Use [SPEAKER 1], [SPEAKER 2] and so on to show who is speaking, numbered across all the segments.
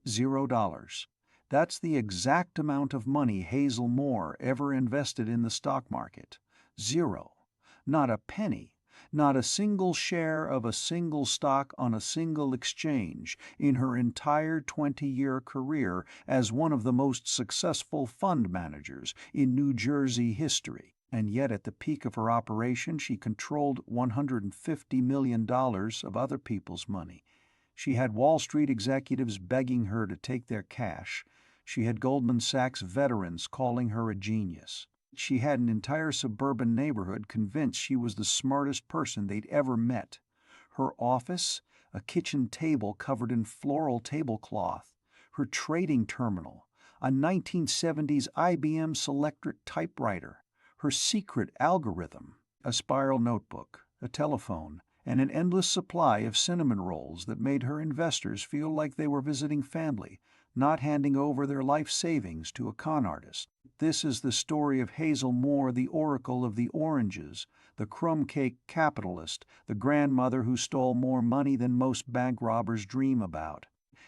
[SPEAKER 1] $0. That's the exact amount of money Hazel Moore ever invested in the stock market. Zero. Not a penny. Not a single share of a single stock on a single exchange in her entire 20-year career as one of the most successful fund managers in New Jersey history. And yet at the peak of her operation she controlled $150 million of other people's money. She had Wall Street executives begging her to take their cash. She had Goldman Sachs veterans calling her a genius. She had an entire suburban neighborhood convinced she was the smartest person they'd ever met. Her office, a kitchen table covered in floral tablecloth. Her trading terminal, a 1970s IBM Selectric typewriter. Her secret algorithm, a spiral notebook, a telephone, and an endless supply of cinnamon rolls that made her investors feel like they were visiting family, not handing over their life savings to a con artist. This is the story of Hazel Moore, the oracle of the oranges, the crumb-cake capitalist, the grandmother who stole more money than most bank robbers dream about.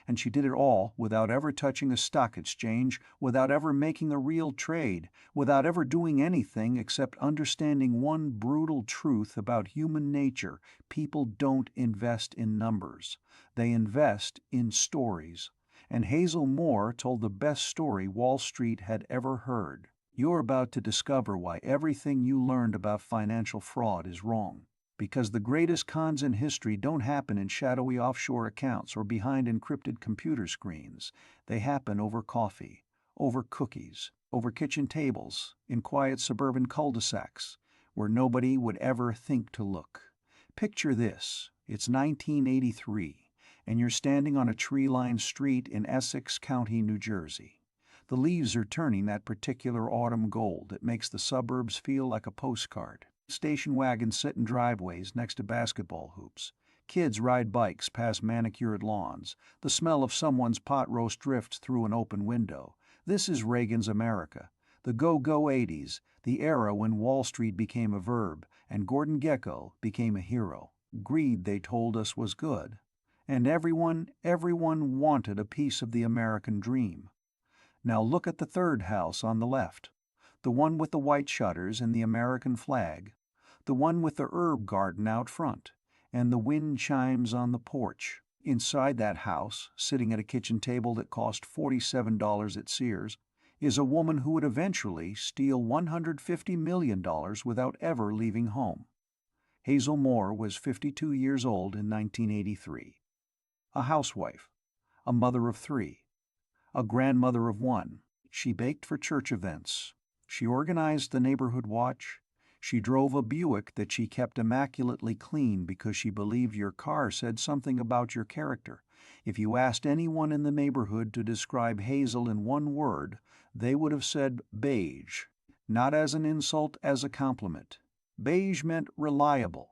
[SPEAKER 1] And she did it all without ever touching a stock exchange, without ever making a real trade, without ever doing anything except understanding one brutal truth about human nature: people don't invest in numbers. They invest in stories. And Hazel Moore told the best story Wall Street had ever heard. You're about to discover why everything you learned about financial fraud is wrong. Because the greatest cons in history don't happen in shadowy offshore accounts or behind encrypted computer screens. They happen over coffee, over cookies, over kitchen tables, in quiet suburban cul-de-sacs, where nobody would ever think to look. Picture this. It's 1983. And you're standing on a tree-lined street in Essex County, New Jersey. The leaves are turning that particular autumn gold that makes the suburbs feel like a postcard. Station wagons sit in driveways next to basketball hoops. Kids ride bikes past manicured lawns. The smell of someone's pot roast drifts through an open window. This is Reagan's America. The go-go 80s, the era when Wall Street became a verb and Gordon Gekko became a hero. Greed, they told us, was good. And everyone wanted a piece of the American dream. Now look at the third house on the left, the one with the white shutters and the American flag, the one with the herb garden out front, and the wind chimes on the porch. Inside that house, sitting at a kitchen table that cost $47 at Sears, is a woman who would eventually steal $150 million without ever leaving home. Hazel Moore was 52 years old in 1983. A housewife, a mother of 3, a grandmother of 1. She baked for church events. She organized the neighborhood watch. She drove a Buick that she kept immaculately clean because she believed your car said something about your character. If you asked anyone in the neighborhood to describe Hazel in one word, they would have said beige, not as an insult, as a compliment. Beige meant reliable.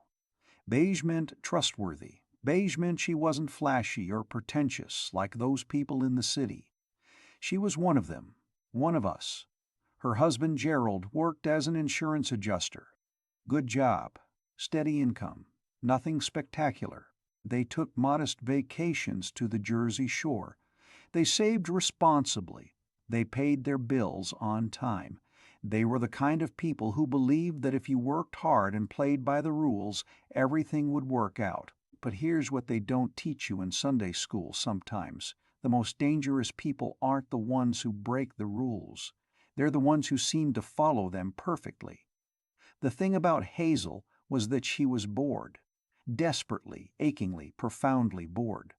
[SPEAKER 1] Beige meant trustworthy. Beige meant she wasn't flashy or pretentious like those people in the city. She was one of them, one of us. Her husband Gerald worked as an insurance adjuster. Good job, steady income, nothing spectacular. They took modest vacations to the Jersey Shore. They saved responsibly. They paid their bills on time. They were the kind of people who believed that if you worked hard and played by the rules, everything would work out. But here's what they don't teach you in Sunday school sometimes. The most dangerous people aren't the ones who break the rules. They're the ones who seem to follow them perfectly. The thing about Hazel was that she was bored. Desperately, achingly, profoundly bored.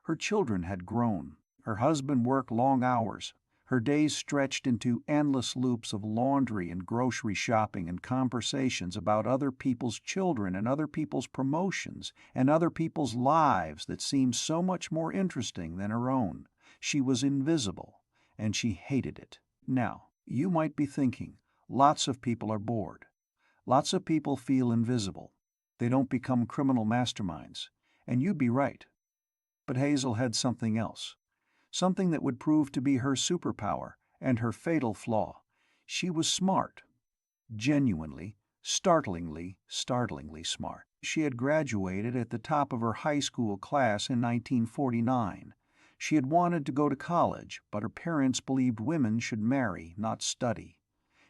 [SPEAKER 1] Her children had grown. Her husband worked long hours. Her days stretched into endless loops of laundry and grocery shopping and conversations about other people's children and other people's promotions and other people's lives that seemed so much more interesting than her own. She was invisible, and she hated it. Now, you might be thinking, lots of people are bored. Lots of people feel invisible. They don't become criminal masterminds. And you'd be right. But Hazel had something else. Something that would prove to be her superpower and her fatal flaw. She was smart. Genuinely, startlingly smart. She had graduated at the top of her high school class in 1949. She had wanted to go to college, but her parents believed women should marry, not study.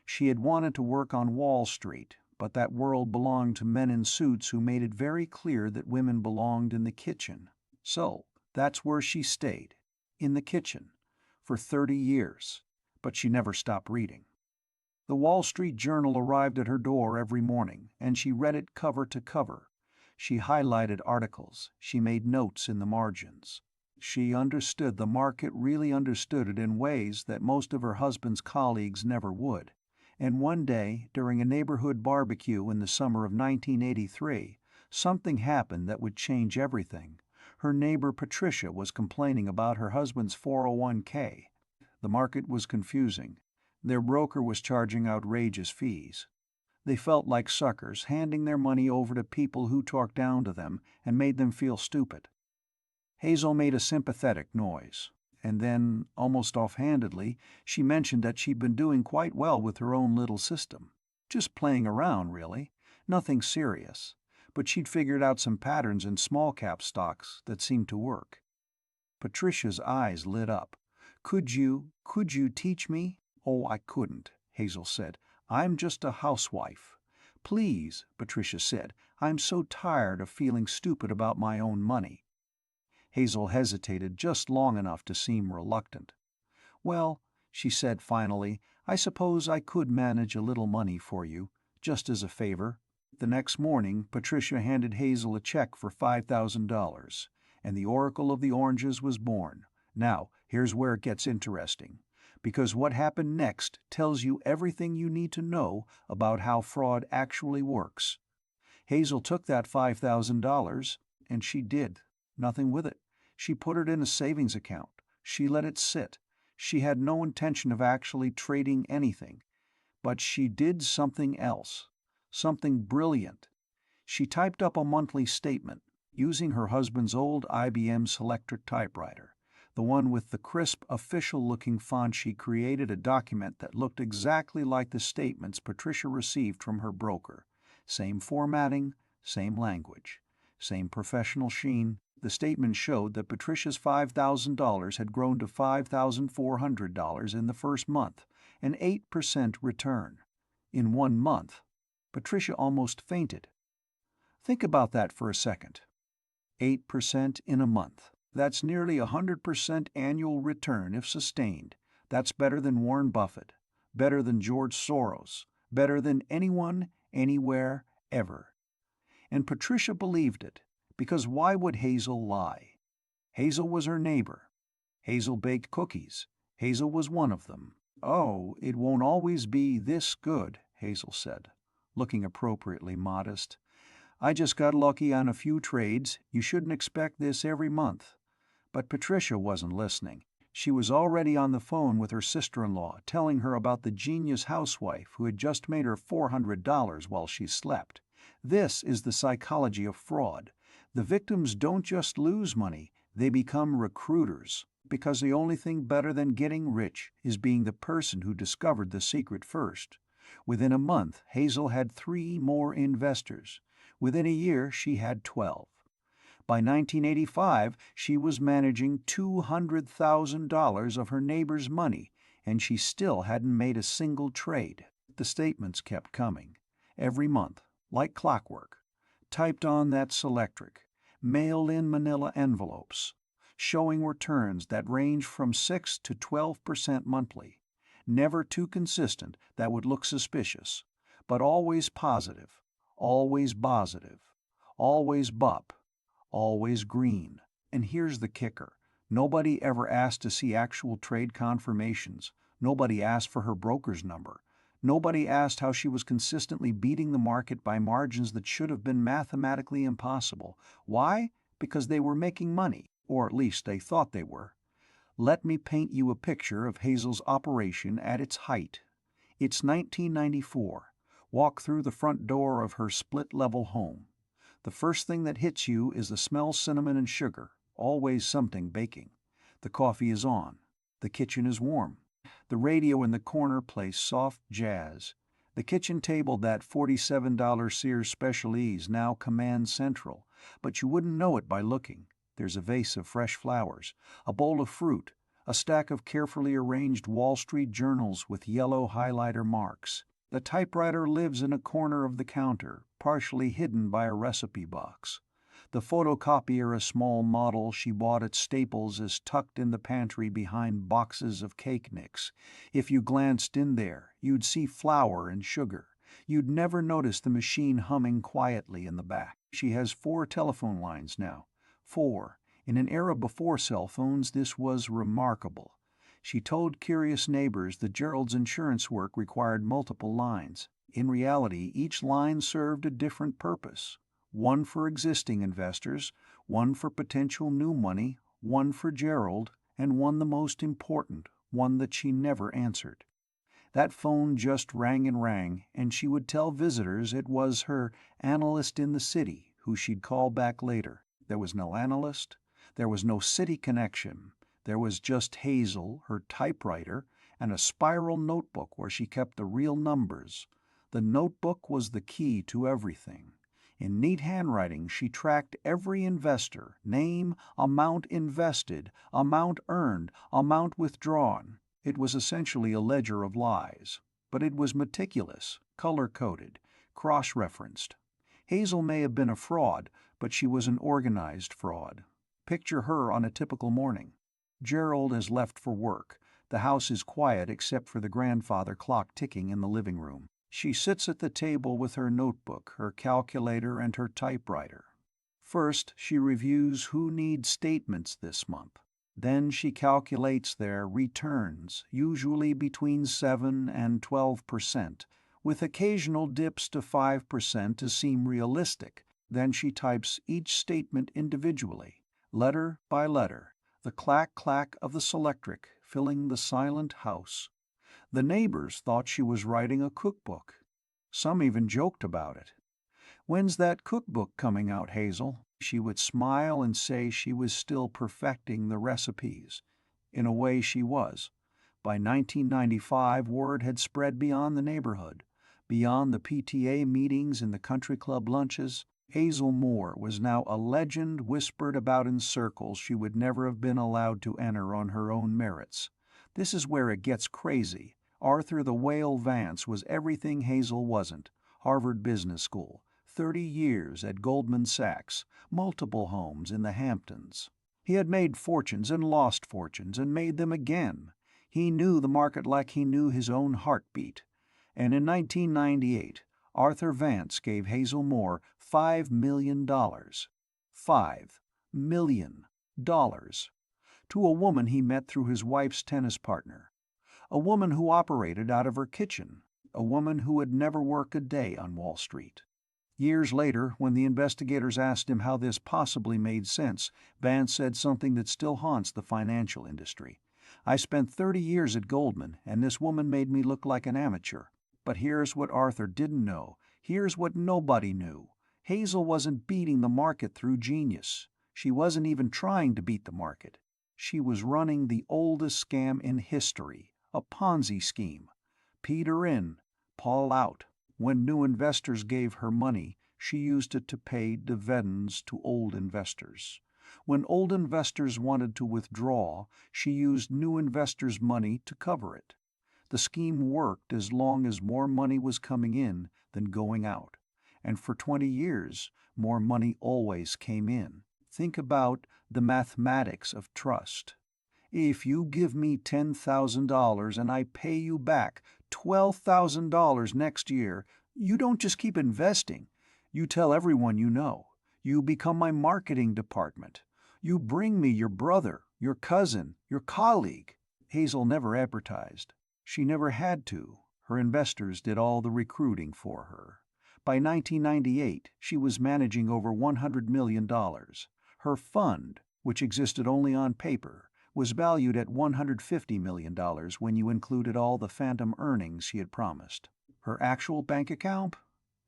[SPEAKER 1] She had wanted to work on Wall Street, but that world belonged to men in suits who made it very clear that women belonged in the kitchen. So, that's where she stayed, in the kitchen, for 30 years. But she never stopped reading. The Wall Street Journal arrived at her door every morning, and she read it cover to cover. She highlighted articles, she made notes in the margins. She understood the market, really understood it in ways that most of her husband's colleagues never would. And one day, during a neighborhood barbecue in the summer of 1983, something happened that would change everything. Her neighbor Patricia was complaining about her husband's 401k. The market was confusing. Their broker was charging outrageous fees. They felt like suckers, handing their money over to people who talked down to them and made them feel stupid. Hazel made a sympathetic noise, and then, almost offhandedly, she mentioned that she'd been doing quite well with her own little system. Just playing around, really. Nothing serious. But she'd figured out some patterns in small-cap stocks that seemed to work. Patricia's eyes lit up. Could you teach me? Oh, I couldn't, Hazel said. I'm just a housewife. Please, Patricia said. I'm so tired of feeling stupid about my own money. Hazel hesitated just long enough to seem reluctant. Well, she said finally, I suppose I could manage a little money for you, just as a favor. The next morning, Patricia handed Hazel a check for $5,000, and the Oracle of the Oranges was born. Now, here's where it gets interesting, because what happened next tells you everything you need to know about how fraud actually works. Hazel took that $5,000, and she did nothing with it. She put it in a savings account. She let it sit. She had no intention of actually trading anything. But she did something else. Something brilliant. She typed up a monthly statement, using her husband's old IBM Selectric typewriter, the one with the crisp, official-looking font. She created a document that looked exactly like the statements Patricia received from her broker. Same formatting, same language, same professional sheen. The statement showed that Patricia's $5,000 had grown to $5,400 in the first month, an 8% return. In 1 month. Patricia almost fainted. Think about that for a second. 8% in a month. That's nearly 100% annual return if sustained. That's better than Warren Buffett, better than George Soros, better than anyone, anywhere, ever. And Patricia believed it, because why would Hazel lie? Hazel was her neighbor. Hazel baked cookies. Hazel was one of them. Oh, it won't always be this good, Hazel said, looking appropriately modest. I just got lucky on a few trades. You shouldn't expect this every month. But Patricia wasn't listening. She was already on the phone with her sister-in-law, telling her about the genius housewife who had just made her $400 while she slept. This is the psychology of fraud. The victims don't just lose money, they become recruiters, because the only thing better than getting rich is being the person who discovered the secret first. Within a month, Hazel had 3 more investors. Within a year, she had 12. By 1985, she was managing $200,000 of her neighbor's money, and she still hadn't made a single trade. The statements kept coming, every month, like clockwork, typed on that Selectric, mailed in manila envelopes, showing returns that range from 6 to 12% monthly, never too consistent that would look suspicious, but always positive, always bop, always green. And here's the kicker. Nobody ever asked to see actual trade confirmations. Nobody asked for her broker's number. Nobody asked how she was consistently beating the market by margins that should have been mathematically impossible. Why? Because they were making money, or at least they thought they were. Let me paint you a picture of Hazel's operation at its height. It's 1994. Walk through the front door of her split-level home. The first thing that hits you is the smell of cinnamon and sugar, always something baking. The coffee is on. The kitchen is warm. The radio in the corner plays soft jazz. The kitchen table, that $47 Sears Special E's, now commands central, but you wouldn't know it by looking. There's a vase of fresh flowers, a bowl of fruit, a stack of carefully arranged Wall Street journals with yellow highlighter marks. The typewriter lives in a corner of the counter, partially hidden by a recipe box. The photocopier, a small model she bought at Staples, is tucked in the pantry behind boxes of cake nicks. If you glanced in there, you'd see flour and sugar. You'd never notice the machine humming quietly in the back. She has 4 telephone lines now. 4. In an era before cell phones, this was remarkable. She told curious neighbors that Gerald's insurance work required multiple lines. In reality, each line served a different purpose. One for existing investors, one for potential new money, one for Gerald, and one the most important, one that she never answered. That phone just rang and rang, and she would tell visitors it was her analyst in the city who she'd call back later. There was no analyst, there was no city connection. There was just Hazel, her typewriter, and a spiral notebook where she kept the real numbers. The notebook was the key to everything. In neat handwriting she tracked every investor, name, amount invested, amount earned, amount withdrawn. It was essentially a ledger of lies, but it was meticulous, color-coded, cross-referenced. Hazel may have been a fraud, but she was an organized fraud. Picture her on a typical morning. Gerald has left for work. The house is quiet except for the grandfather clock ticking in the living room. She sits at the table with her notebook, her calculator, and her typewriter. First, she reviews who needs statements this month. Then she calculates their returns, usually between 7 and 12%, with occasional dips to 5% to seem realistic. Then she types each statement individually, letter by letter, the clack-clack of the Selectric filling the silent house. The neighbors thought she was writing a cookbook. Some even joked about it. "When's that cookbook coming out, Hazel?" She would smile and say she was still perfecting the recipes. In a way she was. By 1995, word had spread beyond the neighborhood. Beyond the PTA meetings and the country club lunches, Hazel Moore was now a legend whispered about in circles she would never have been allowed to enter on her own merits. This is where it gets crazy. Arthur the Whale Vance was everything Hazel wasn't. Harvard Business School, 30 years at Goldman Sachs, multiple homes in the Hamptons. He had made fortunes and lost fortunes and made them again. He knew the market like he knew his own heartbeat. And in 1998, Arthur Vance gave Hazel Moore $5 million. $5 million. To a woman he met through his wife's tennis partner. A woman who operated out of her kitchen. A woman who would never work a day on Wall Street. Years later, when the investigators asked him how this possibly made sense, Vance said something that still haunts the financial industry. "I spent 30 years at Goldman, and this woman made me look like an amateur. But here's what Arthur didn't know. Here's what nobody knew. Hazel wasn't beating the market through genius. She wasn't even trying to beat the market. She was running the oldest scam in history, a Ponzi scheme. Peter in, Paul out. When new investors gave her money, she used it to pay dividends to old investors. When old investors wanted to withdraw, she used new investors' money to cover it. The scheme worked as long as more money was coming in than going out. And for 20 years, more money always came in. Think about the mathematics of trust. If you give me $10,000 and I pay you back $12,000 next year, you don't just keep investing. You tell everyone you know. You become my marketing department. You bring me your brother, your cousin, your colleague." Hazel never advertised. She never had to. Her investors did all the recruiting for her. By 1998, she was managing over $100 million. Her fund, which existed only on paper, was valued at $150 million when you included all the phantom earnings she had promised. Her actual bank account?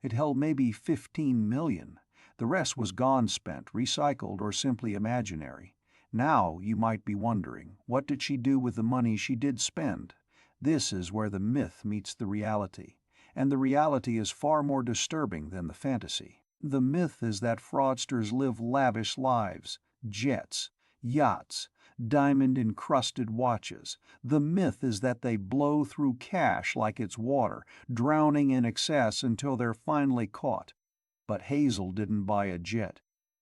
[SPEAKER 1] It held maybe $15 million. The rest was gone spent, recycled, or simply imaginary. Now you might be wondering, what did she do with the money she did spend? This is where the myth meets the reality. And the reality is far more disturbing than the fantasy. The myth is that fraudsters live lavish lives, jets, yachts, diamond-encrusted watches. The myth is that they blow through cash like it's water, drowning in excess until they're finally caught. But Hazel didn't buy a jet.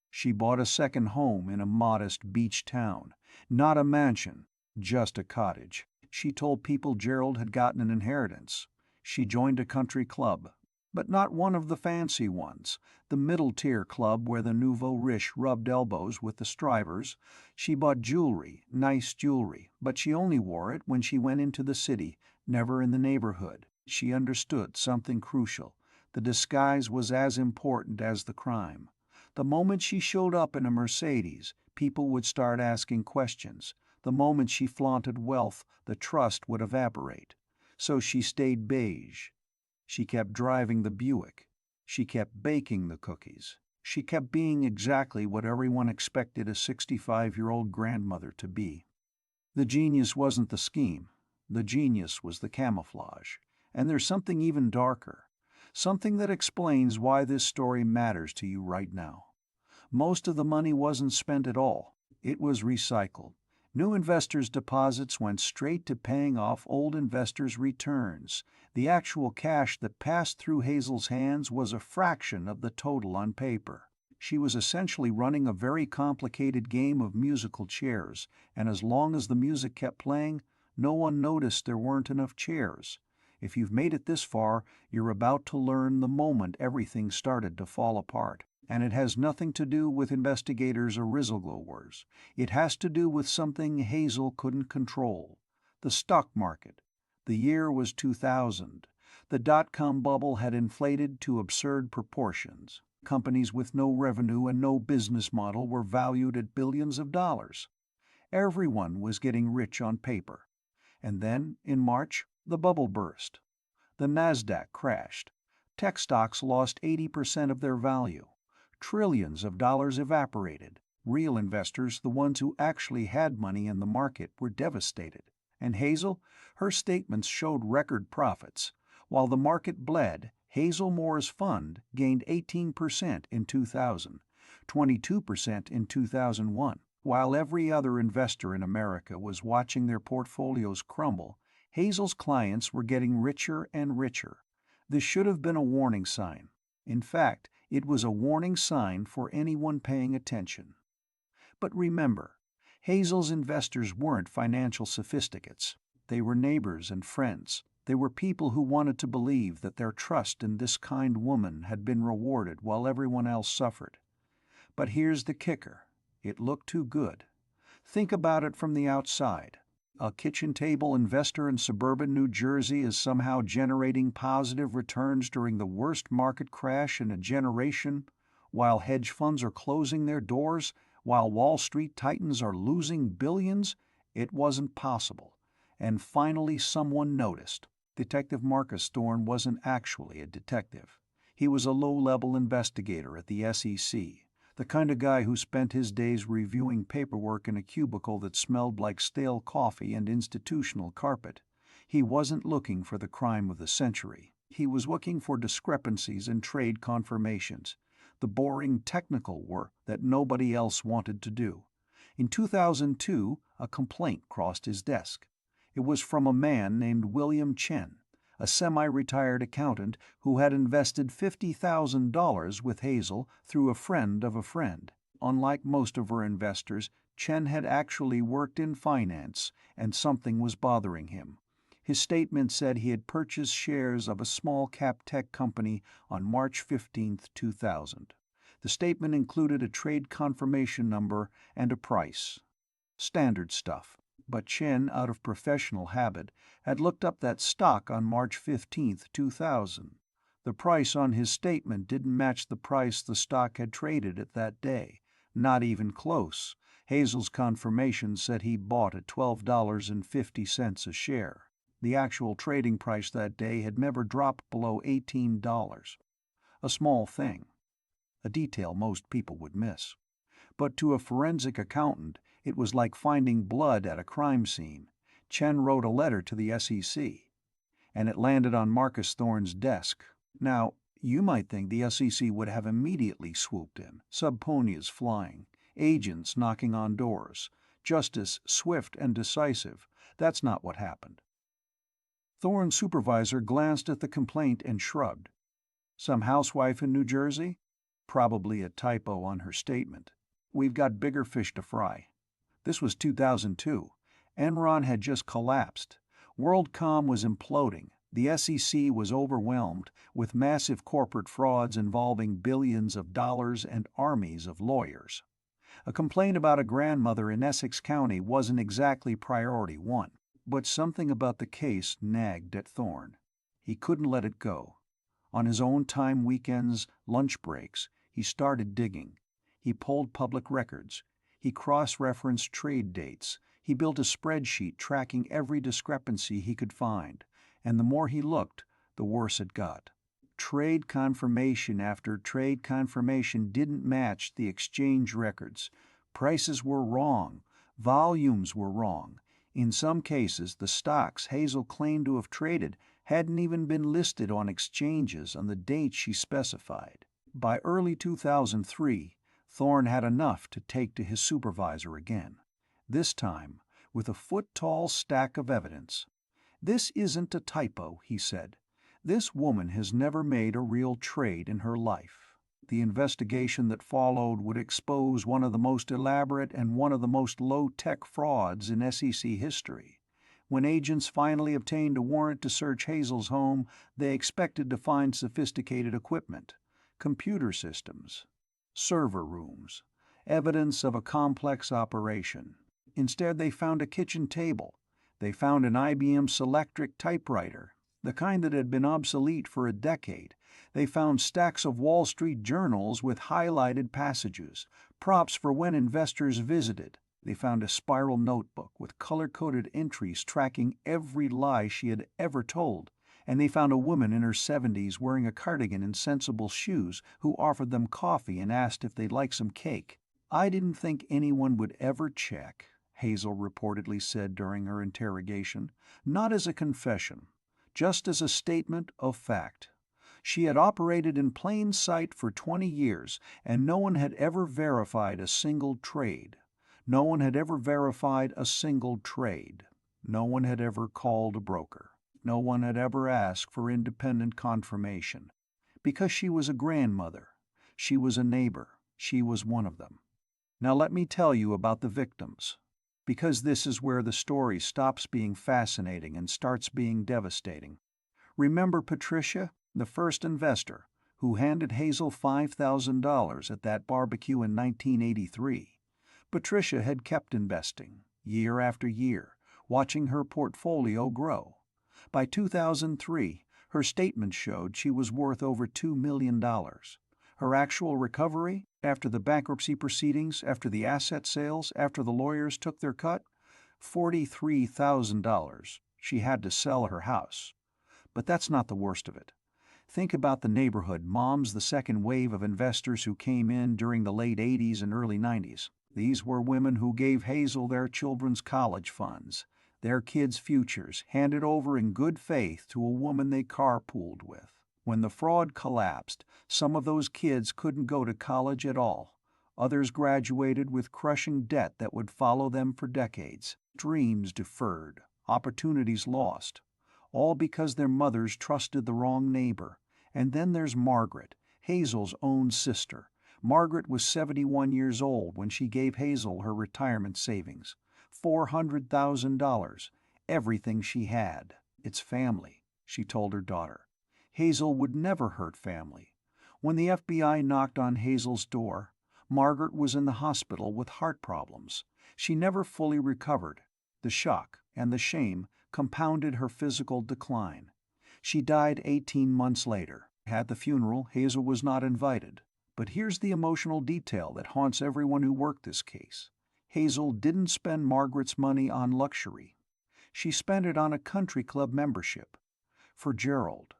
[SPEAKER 1] She bought a second home in a modest beach town. Not a mansion, just a cottage. She told people Gerald had gotten an inheritance. She joined a country club, but not one of the fancy ones, the middle-tier club where the nouveau riche rubbed elbows with the strivers. She bought jewelry, nice jewelry, but she only wore it when she went into the city, never in the neighborhood. She understood something crucial. The disguise was as important as the crime. The moment she showed up in a Mercedes, people would start asking questions. The moment she flaunted wealth, the trust would evaporate. So she stayed beige. She kept driving the Buick. She kept baking the cookies. She kept being exactly what everyone expected a 65-year-old grandmother to be. The genius wasn't the scheme. The genius was the camouflage. And there's something even darker. Something that explains why this story matters to you right now. Most of the money wasn't spent at all. It was recycled. New investors' deposits went straight to paying off old investors' returns. The actual cash that passed through Hazel's hands was a fraction of the total on paper. She was essentially running a very complicated game of musical chairs, and as long as the music kept playing, no one noticed there weren't enough chairs. If you've made it this far, you're about to learn the moment everything started to fall apart. And it has nothing to do with investigators or whistleblowers. It has to do with something Hazel couldn't control. The stock market. The year was 2000. The dot-com bubble had inflated to absurd proportions. Companies with no revenue and no business model were valued at billions of dollars. Everyone was getting rich on paper. And then, in March, the bubble burst. The Nasdaq crashed. Tech stocks lost 80% of their value. Trillions of dollars evaporated. Real investors, the ones who actually had money in the market, were devastated. And Hazel? Her statements showed record profits. While the market bled, Hazel Moore's fund gained 18% in 2000, 22% in 2001. While every other investor in America was watching their portfolios crumble, Hazel's clients were getting richer and richer. This should have been a warning sign. In fact, it was a warning sign for anyone paying attention. But remember, Hazel's investors weren't financial sophisticates. They were neighbors and friends. They were people who wanted to believe that their trust in this kind woman had been rewarded while everyone else suffered. But here's the kicker. It looked too good. Think about it from the outside. A kitchen-table investor in suburban New Jersey is somehow generating positive returns during the worst market crash in a generation, while hedge funds are closing their doors, while Wall Street titans are losing billions. It wasn't possible. And finally someone noticed. Detective Marcus Thorne wasn't actually a detective. He was a low-level investigator at the SEC. The kind of guy who spent his days reviewing paperwork in a cubicle that smelled like stale coffee and institutional carpet. He wasn't looking for the crime of the century. He was looking for discrepancies in trade confirmations, the boring technical work that nobody else wanted to do. In 2002, a complaint crossed his desk. It was from a man named William Chen, a semi-retired accountant who had invested $50,000 with Hazel through a friend of a friend. Unlike most of her investors, Chen had actually worked in finance, and something was bothering him. His statement said he had purchased shares of a small-cap tech company on March 15, 2000. The statement included a trade confirmation number and a price. Standard stuff. But Chen, out of professional habit, had looked up that stock on March 15, 2000. The price on his statement didn't match the price the stock had traded at that day. Not even close. Hazel's confirmation said he bought at $12.50 a share. The actual trading price that day had never dropped below $18. A small thing. A detail most people would miss. But to a forensic accountant, it was like finding blood at a crime scene. Chen wrote a letter to the SEC, and it landed on Marcus Thorne's desk. Now, you might think the SEC would have immediately swooped in, subpoenas flying. agents knocking on doors, justice swift and decisive. That's not what happened. Thorne's supervisor glanced at the complaint and shrugged. Some housewife in New Jersey? Probably a typo on her statement. We've got bigger fish to fry. This was 2002. Enron had just collapsed. WorldCom was imploding. The SEC was overwhelmed, with massive corporate frauds involving billions of dollars and armies of lawyers. A complaint about a grandmother in Essex County wasn't exactly priority one, but something about the case nagged at Thorne. He couldn't let it go. On his own time weekends, lunch breaks, he started digging. He pulled public records. He cross-referenced trade dates. He built a spreadsheet tracking every discrepancy he could find, and the more he looked, the worse it got. Trade confirmation after trade confirmation didn't match the exchange records. Prices were wrong. Volumes were wrong. In some cases, the stocks Hazel claimed to have traded hadn't even been listed on exchanges on the date she specified. By early 2003, Thorne had enough to take to his supervisor again. This time, with a foot-tall stack of evidence. "This isn't a typo," he said. "This woman has never made a real trade in her life." The investigation that followed would expose one of the most elaborate and one of the most low-tech frauds in SEC history. When agents finally obtained a warrant to search Hazel's home, they expected to find sophisticated equipment, computer systems, server rooms, evidence of a complex operation. Instead, they found a kitchen table. They found an IBM Selectric typewriter, the kind that had been obsolete for a decade. They found stacks of Wall Street journals with highlighted passages, props for when investors visited. They found a spiral notebook with color-coded entries tracking every lie she had ever told. And they found a woman in her 70s wearing a cardigan and sensible shoes who offered them coffee and asked if they'd like some cake. "I didn't think anyone would ever check," Hazel reportedly said during her interrogation, "not as a confession, just as a statement of fact. She had operated in plain sight for 20 years, and no one had ever verified a single trade. No one had ever verified a single trade. No one had ever called a broker. No one had ever asked for independent confirmation. Because she was a grandmother. She was a neighbor. She was one of them. Now let me tell you about the victims. Because this is where the story stops being fascinating and starts being devastating. Remember Patricia, the first investor, who handed Hazel $5,000 at that barbecue in 1983. Patricia had kept investing, year after year, watching her portfolio grow. By 2003, her statement showed she was worth over $2 million. Her actual recovery, after the bankruptcy proceedings, after the asset sales, after the lawyers took their cut? $43,000. She had to sell her house. But that's not the worst of it. Think about the neighborhood moms the second wave of investors who came in during the late 80s and early 90s. These were women who gave Hazel their children's college funds, their kids' futures, handed over in good faith to a woman they carpooled with. When the fraud collapsed, some of those kids couldn't go to college at all. Others graduated with crushing debt that would follow them for decades, dreams deferred, opportunities lost, all because their mothers trusted the wrong neighbor. And then there's Margaret, Hazel's own sister. Margaret was 71 years old when she gave Hazel her retirement savings. $400,000, everything she had. It's family, she told her daughter. Hazel would never hurt family. When the FBI knocked on Hazel's door, Margaret was in the hospital with heart problems. She never fully recovered. The shock and the shame compounded her physical decline. She died 18 months later. At the funeral, Hazel was not invited. But here's the emotional detail that haunts everyone who worked this case. Hazel didn't spend Margaret's money on luxury. She spent it on a country club membership. For Gerald.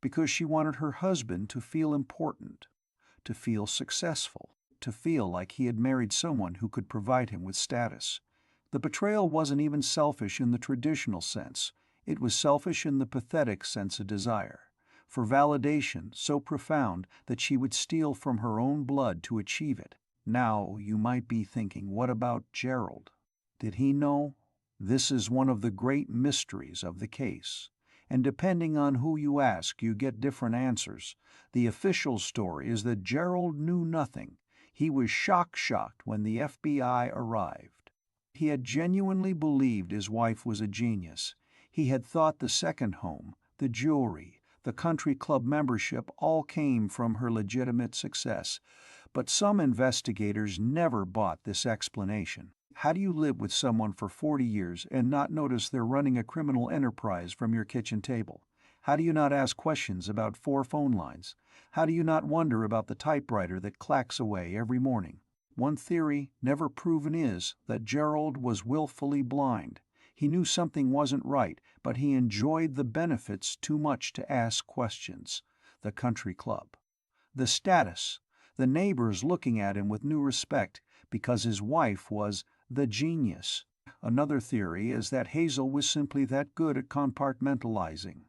[SPEAKER 1] Because she wanted her husband to feel important, to feel successful, to feel like he had married someone who could provide him with status. The betrayal wasn't even selfish in the traditional sense. It was selfish in the pathetic sense of desire, for validation so profound that she would steal from her own blood to achieve it. Now you might be thinking, what about Gerald? Did he know? This is one of the great mysteries of the case. And depending on who you ask, you get different answers. The official story is that Gerald knew nothing. He was shocked when the FBI arrived. He had genuinely believed his wife was a genius. He had thought the second home, the jewelry, the country club membership all came from her legitimate success. But some investigators never bought this explanation. How do you live with someone for 40 years and not notice they're running a criminal enterprise from your kitchen table? How do you not ask questions about 4 phone lines? How do you not wonder about the typewriter that clacks away every morning? One theory, never proven, is that Gerald was willfully blind. He knew something wasn't right, but he enjoyed the benefits too much to ask questions. The country club. The status. The neighbors looking at him with new respect because his wife was the genius. Another theory is that Hazel was simply that good at compartmentalizing.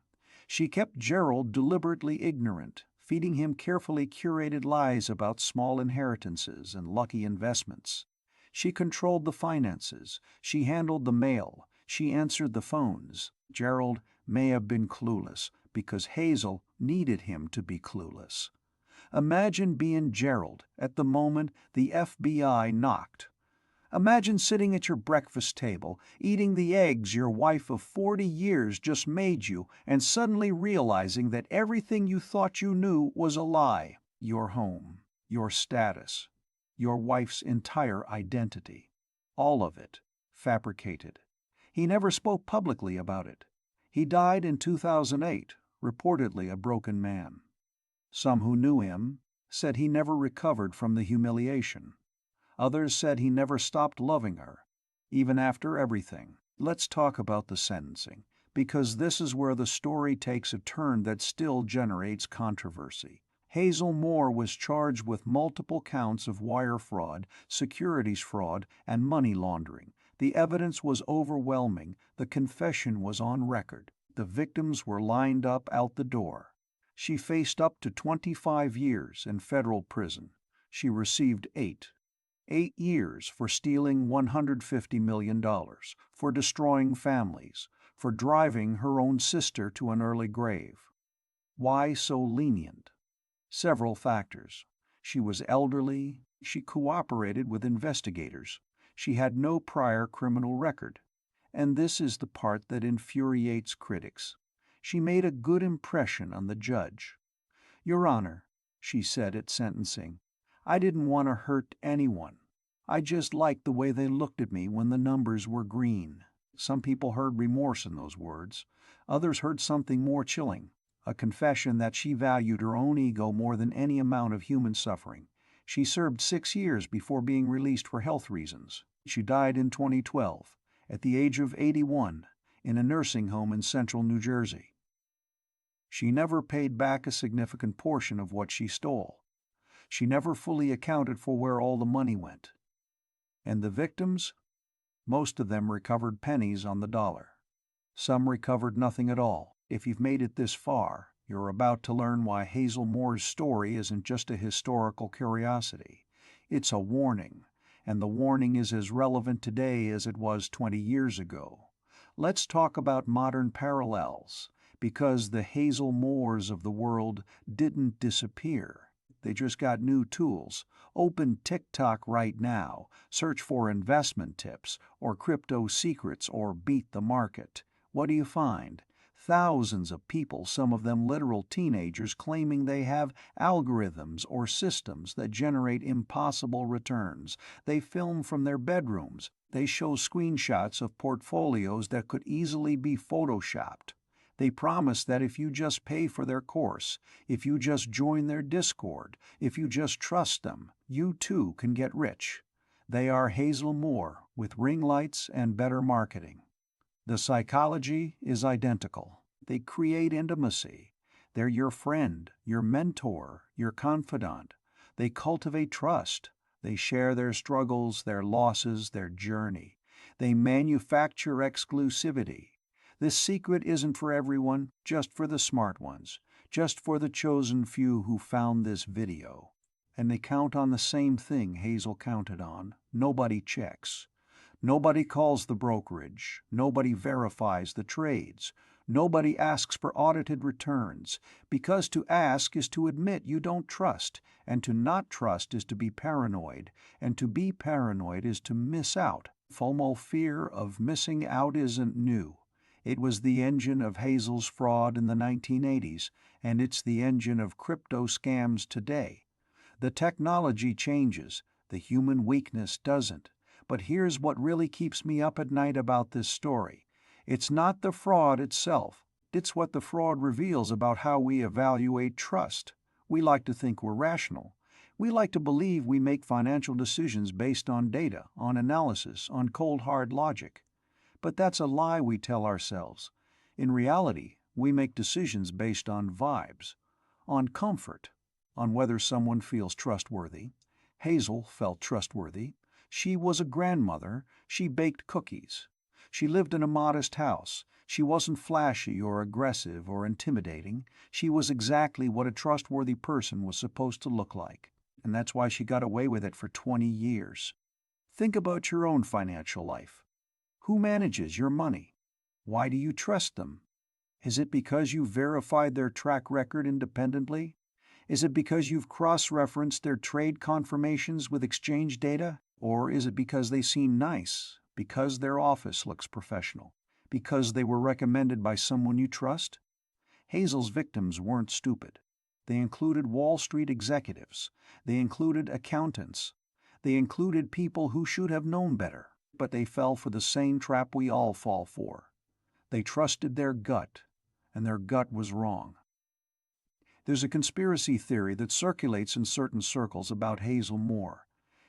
[SPEAKER 1] She kept Gerald deliberately ignorant, feeding him carefully curated lies about small inheritances and lucky investments. She controlled the finances, she handled the mail, she answered the phones. Gerald may have been clueless because Hazel needed him to be clueless. Imagine being Gerald at the moment the FBI knocked. Imagine sitting at your breakfast table, eating the eggs your wife of 40 years just made you, and suddenly realizing that everything you thought you knew was a lie. Your home, your status, your wife's entire identity. All of it fabricated. He never spoke publicly about it. He died in 2008, reportedly a broken man. Some who knew him said he never recovered from the humiliation. Others said he never stopped loving her, even after everything. Let's talk about the sentencing, because this is where the story takes a turn that still generates controversy. Hazel Moore was charged with multiple counts of wire fraud, securities fraud, and money laundering. The evidence was overwhelming. The confession was on record. The victims were lined up out the door. She faced up to 25 years in federal prison. She received 8. 8 years for stealing $150 million, for destroying families, for driving her own sister to an early grave. Why so lenient? Several factors. She was elderly, she cooperated with investigators, she had no prior criminal record. And this is the part that infuriates critics. She made a good impression on the judge. "Your Honor," she said at sentencing, "I didn't want to hurt anyone. I just liked the way they looked at me when the numbers were green." Some people heard remorse in those words. Others heard something more chilling, a confession that she valued her own ego more than any amount of human suffering. She served 6 years before being released for health reasons. She died in 2012, at the age of 81, in a nursing home in central New Jersey. She never paid back a significant portion of what she stole. She never fully accounted for where all the money went. And the victims? Most of them recovered pennies on the dollar. Some recovered nothing at all. If you've made it this far, you're about to learn why Hazel Moore's story isn't just a historical curiosity. It's a warning, and the warning is as relevant today as it was 20 years ago. Let's talk about modern parallels, because the Hazel Moores of the world didn't disappear. They just got new tools. Open TikTok right now, search for investment tips, or crypto secrets, or beat the market. What do you find? Thousands of people, some of them literal teenagers, claiming they have algorithms or systems that generate impossible returns. They film from their bedrooms. They show screenshots of portfolios that could easily be photoshopped. They promise that if you just pay for their course, if you just join their Discord, if you just trust them, you too can get rich. They are Hazel Moore with ring lights and better marketing. The psychology is identical. They create intimacy. They're your friend, your mentor, your confidant. They cultivate trust. They share their struggles, their losses, their journey. They manufacture exclusivity. This secret isn't for everyone, just for the smart ones, just for the chosen few who found this video. and they count on the same thing Hazel counted on. Nobody checks. Nobody calls the brokerage. Nobody verifies the trades. Nobody asks for audited returns, because to ask is to admit you don't trust, and to not trust is to be paranoid, and to be paranoid is to miss out. FOMO, fear of missing out, isn't new. It was the engine of Hazel's fraud in the 1980s, and it's the engine of crypto scams today. The technology changes, the human weakness doesn't. But here's what really keeps me up at night about this story. It's not the fraud itself. It's what the fraud reveals about how we evaluate trust. We like to think we're rational. We like to believe we make financial decisions based on data, on analysis, on cold hard logic. But that's a lie we tell ourselves. In reality, we make decisions based on vibes, on comfort, on whether someone feels trustworthy. Hazel felt trustworthy. She was a grandmother. She baked cookies. She lived in a modest house. She wasn't flashy or aggressive or intimidating. She was exactly what a trustworthy person was supposed to look like, and that's why she got away with it for 20 years. Think about your own financial life. Who manages your money? Why do you trust them? Is it because you verified their track record independently? Is it because you've cross-referenced their trade confirmations with exchange data? Or is it because they seem nice, because their office looks professional, because they were recommended by someone you trust? Hazel's victims weren't stupid. They included Wall Street executives. They included accountants. They included people who should have known better, but they fell for the same trap we all fall for. They trusted their gut, and their gut was wrong. There's a conspiracy theory that circulates in certain circles about Hazel Moore.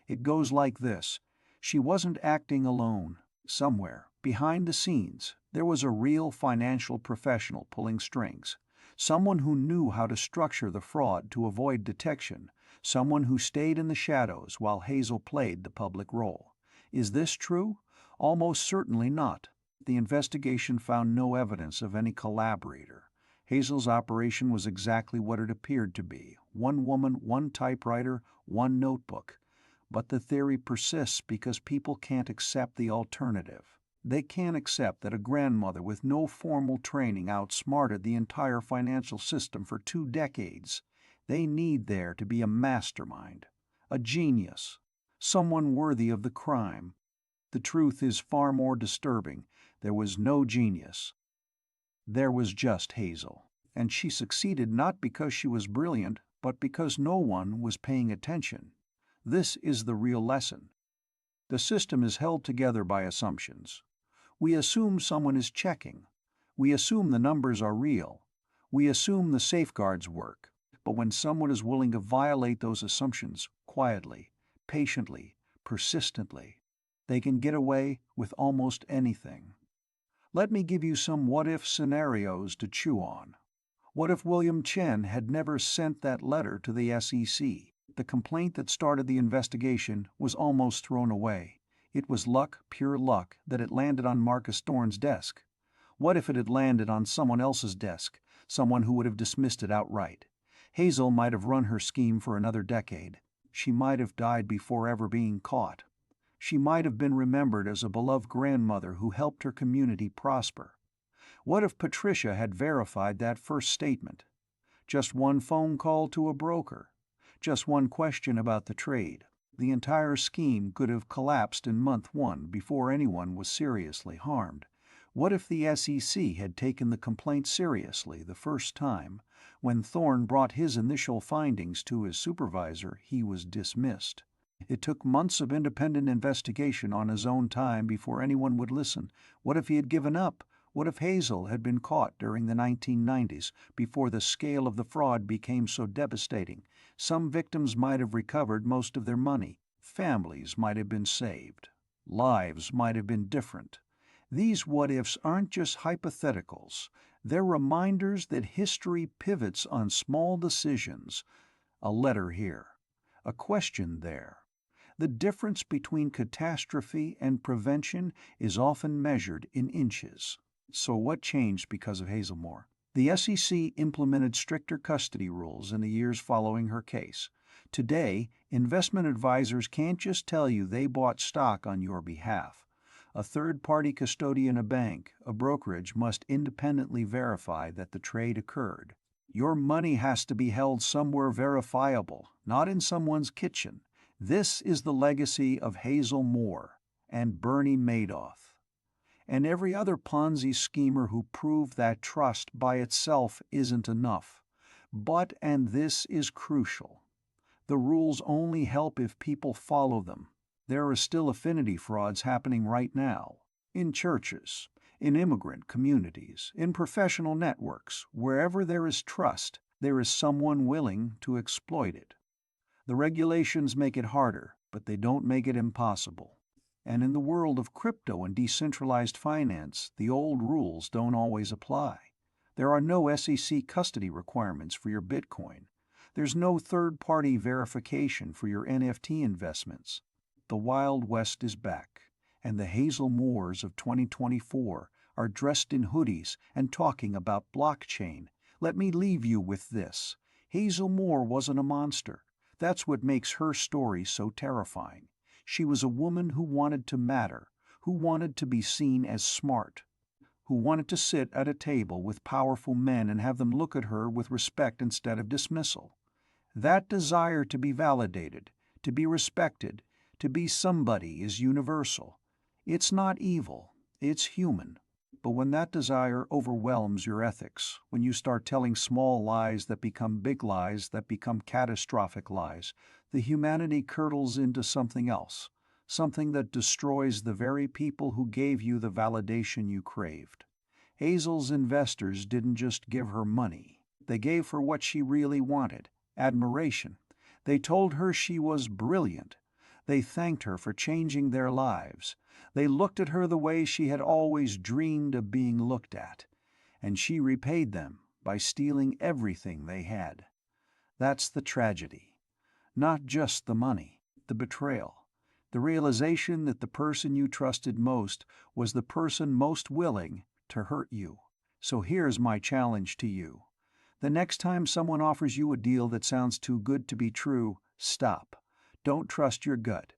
[SPEAKER 1] It goes like this. She wasn't acting alone. Somewhere, behind the scenes, there was a real financial professional pulling strings. Someone who knew how to structure the fraud to avoid detection. Someone who stayed in the shadows while Hazel played the public role. Is this true? Almost certainly not. The investigation found no evidence of any collaborator. Hazel's operation was exactly what it appeared to be. One woman, one typewriter, one notebook. But the theory persists because people can't accept the alternative. They can't accept that a grandmother with no formal training outsmarted the entire financial system for 2 decades. They need there to be a mastermind, a genius, someone worthy of the crime. The truth is far more disturbing. There was no genius. There was just Hazel, and she succeeded not because she was brilliant, but because no one was paying attention. This is the real lesson. The system is held together by assumptions. We assume someone is checking. We assume the numbers are real. We assume the safeguards work. But when someone is willing to violate those assumptions quietly, patiently, persistently, they can get away with almost anything. Let me give you some what-if scenarios to chew on. What if William Chen had never sent that letter to the SEC? The complaint that started the investigation was almost thrown away. It was luck, pure luck, that it landed on Marcus Thorne's desk. What if it had landed on someone else's desk, someone who would have dismissed it outright? Hazel might have run her scheme for another decade. She might have died before ever being caught. She might have been remembered as a beloved grandmother who helped her community prosper. What if Patricia had verified that first statement? Just one phone call to a broker. Just one question about the trade. The entire scheme could have collapsed in month 1 before anyone was seriously harmed. What if the SEC had taken the complaint seriously the first time? When Thorne brought his initial findings to his supervisor, he was dismissed. It took months of independent investigation on his own time before anyone would listen. What if he had given up? What if Hazel had been caught during the 1990s, before the scale of the fraud became so devastating? Some victims might have recovered most of their money. Families might have been saved. Lives might have been different. These what-ifs aren't just hypotheticals. They're reminders that history pivots on small decisions. A letter here. A question there. The difference between catastrophe and prevention is often measured in inches. So what changed because of Hazel Moore? The SEC implemented stricter custody rules in the years following her case. Today, investment advisors can't just tell you they bought stock on your behalf. A third-party custodian, a bank, a brokerage must independently verify that the trade occurred. Your money has to be held somewhere verifiable, not in someone's kitchen. This is the legacy of Hazel Moore and Bernie Madoff, and every other Ponzi schemer who proved that trust by itself isn't enough. But, and this is crucial, the rules only help if people follow them. There are still affinity frauds happening right now, in churches, in immigrant communities, in professional networks. Wherever there is trust, there is someone willing to exploit it. The regulations make it harder, but they don't make it impossible. And in the world of crypto and decentralized finance, the old rules don't always apply. There are no SEC custody requirements for your Bitcoin. There's no third-party verification for your NFT investments. The Wild West is back, and the Hazel Moores of 2024 are dressed in hoodies and talking about blockchain. Let me leave you with this. Hazel Moore wasn't a monster. That's what makes her story so terrifying. She was a woman who wanted to matter, who wanted to be seen as smart, who wanted to sit at a table with powerful men and have them look at her with respect instead of dismissal. That desire to be validated, to be respected, to be somebody is universal. It's not evil, it's human. But when that desire overwhelms your ethics, when you start telling small lies that become big lies that become catastrophic lies, the humanity curdles into something else, something that destroys the very people who gave you the validation you craved. Hazel's investors didn't just give her money. They gave her what she really wanted: admiration. They told her she was brilliant. They thanked her for changing their lives. They looked at her the way she had always dreamed of being looked at. And she repaid them by stealing everything they had. That's the tragedy. Not just the money, the betrayal. The realization that the person you trusted most was the person most willing to hurt you. So here's my challenge to you. The next time someone offers you a deal that sounds too good to be true, stop. Don't trust your gut.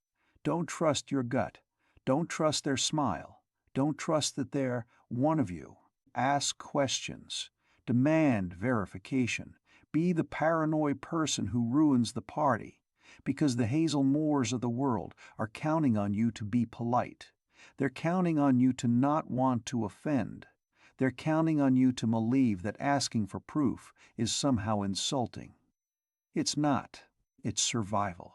[SPEAKER 1] Don't trust your gut. Don't trust their smile. Don't trust that they're one of you. Ask questions. Demand verification. Be the paranoid person who ruins the party. Because the Hazel Moores of the world are counting on you to be polite. They're counting on you to not want to offend. They're counting on you to believe that asking for proof is somehow insulting. It's not. It's survival.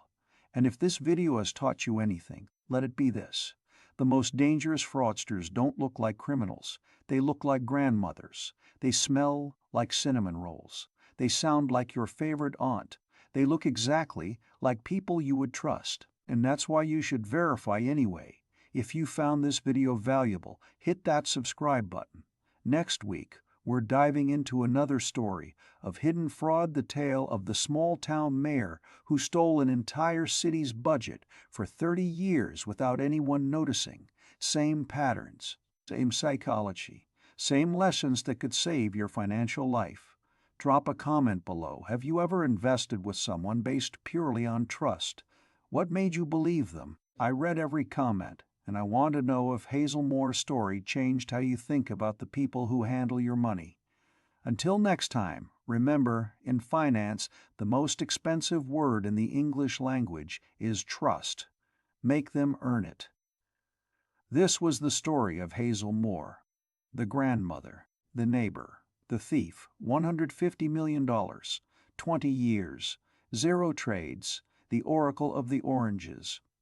[SPEAKER 1] And if this video has taught you anything, let it be this. The most dangerous fraudsters don't look like criminals. They look like grandmothers. They smell like cinnamon rolls. They sound like your favorite aunt. They look exactly like people you would trust. And that's why you should verify anyway. If you found this video valuable, hit that subscribe button. Next week, we're diving into another story of hidden fraud, the tale of the small-town mayor who stole an entire city's budget for 30 years without anyone noticing. Same patterns, same psychology, same lessons that could save your financial life. Drop a comment below. Have you ever invested with someone based purely on trust? What made you believe them? I read every comment, and I want to know if Hazel Moore's story changed how you think about the people who handle your money. Until next time, remember, in finance, the most expensive word in the English language is trust. Make them earn it. This was the story of Hazel Moore, the grandmother, the neighbor, the thief, $150 million, 20 years, 0 trades, the Oracle of the Oranges,